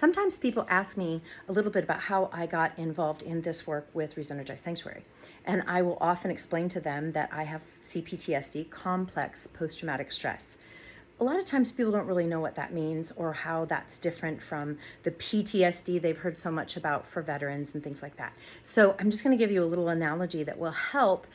Sometimes people ask me a little bit about how I got involved in this work with Re-Energized Sanctuary. And I will often explain to them that I have CPTSD, complex post-traumatic stress. A lot of times people don't really know what that means or how that's different from the PTSD they've heard so much about for veterans and things like that. So I'm just going to give you a little analogy that will help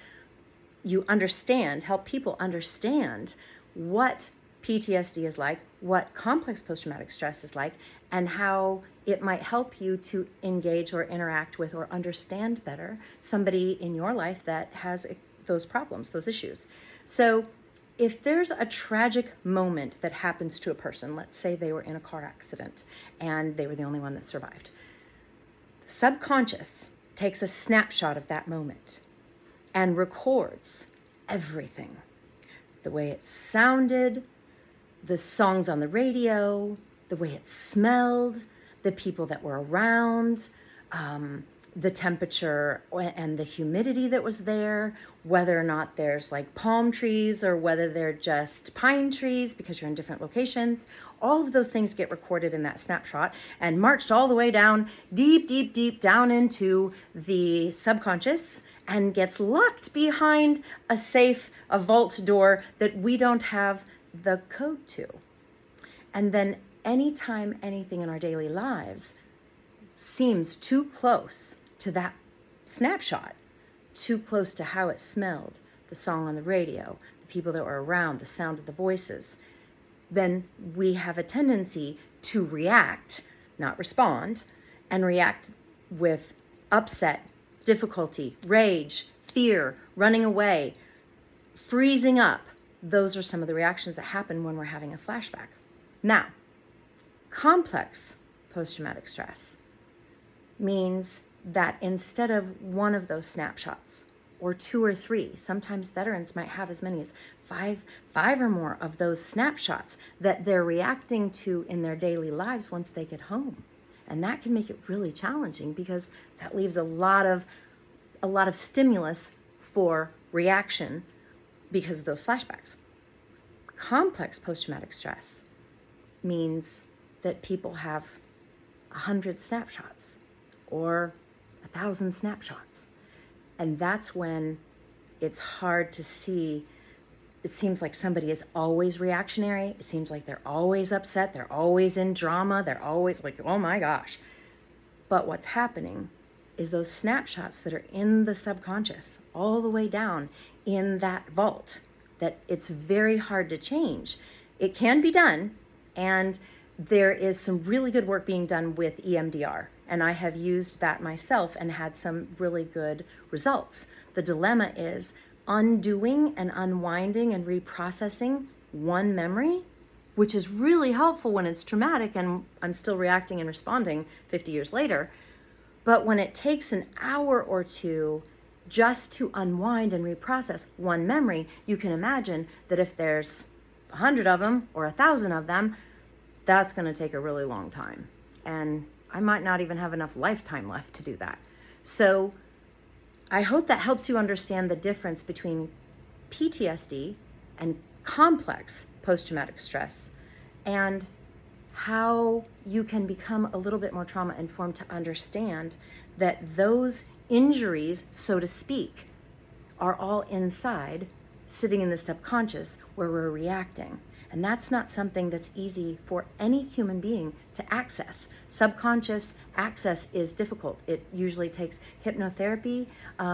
you understand, help people understand what PTSD is like, what complex post-traumatic stress is like, and how it might help you to engage or interact with or understand better somebody in your life that has those problems, those issues. So if there's a tragic moment that happens to a person, let's say they were in a car accident and they were the only one that survived, the subconscious takes a snapshot of that moment and records everything. The way it sounded, the songs on the radio, the way it smelled, the people that were around, the temperature and the humidity that was there, whether or not there's like palm trees or whether they're just pine trees because you're in different locations. All of those things get recorded in that snapshot and marched all the way down, deep down into the subconscious, and gets locked behind a safe, a vault door that we don't have the code to. And then anytime anything in our daily lives seems too close to that snapshot, too close to how it smelled, the song on the radio, the people that were around, the sound of the voices, then we have a tendency to react, not respond, and react with upset, difficulty, rage, fear, running away, freezing up. Those are some of the reactions that happen when we're having a flashback. Now, complex post-traumatic stress means that instead of one of those snapshots or two or three, sometimes veterans might have as many as five or more of those snapshots that they're reacting to in their daily lives once they get home. And that can make it really challenging because that leaves a lot of stimulus for reaction because of those flashbacks. Complex post-traumatic stress means that people have 100 snapshots or 1,000 snapshots. And that's when it's hard to see. It seems like somebody is always reactionary. It seems like they're always upset. They're always in drama. They're always like, oh my gosh. But what's happening is those snapshots that are in the subconscious, all the way down in that vault, that it's very hard to change. It can be done, and there is some really good work being done with EMDR, and I have used that myself and had some really good results. The dilemma is undoing and unwinding and reprocessing one memory, which is really helpful when it's traumatic and I'm still reacting and responding 50 years later. But when it takes an hour or two just to unwind and reprocess one memory, you can imagine that if there's 100 of them or 1,000 of them, that's going to take a really long time. And I might not even have enough lifetime left to do that. So I hope that helps you understand the difference between PTSD and complex post-traumatic stress and how you can become a little bit more trauma informed to understand that those injuries, so to speak, are all inside, sitting in the subconscious where we're reacting. And that's not something that's easy for any human being to access. Subconscious access is difficult. It usually takes hypnotherapy.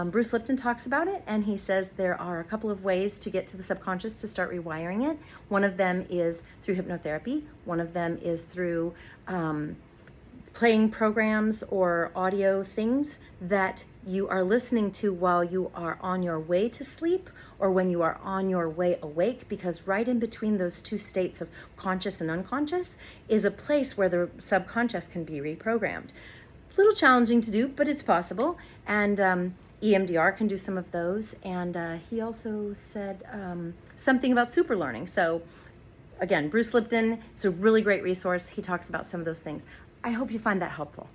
Bruce Lipton talks about it, and he says there are a couple of ways to get to the subconscious to start rewiring it. One of them is through hypnotherapy. One of them is through playing programs or audio things that you are listening to while you are on your way to sleep or when you are on your way awake, because right in between those two states of conscious and unconscious is a place where the subconscious can be reprogrammed. A little challenging to do, but it's possible. And EMDR can do some of those. And he also said something about super learning. So again, Bruce Lipton, it's a really great resource. He talks about some of those things. I hope you find that helpful.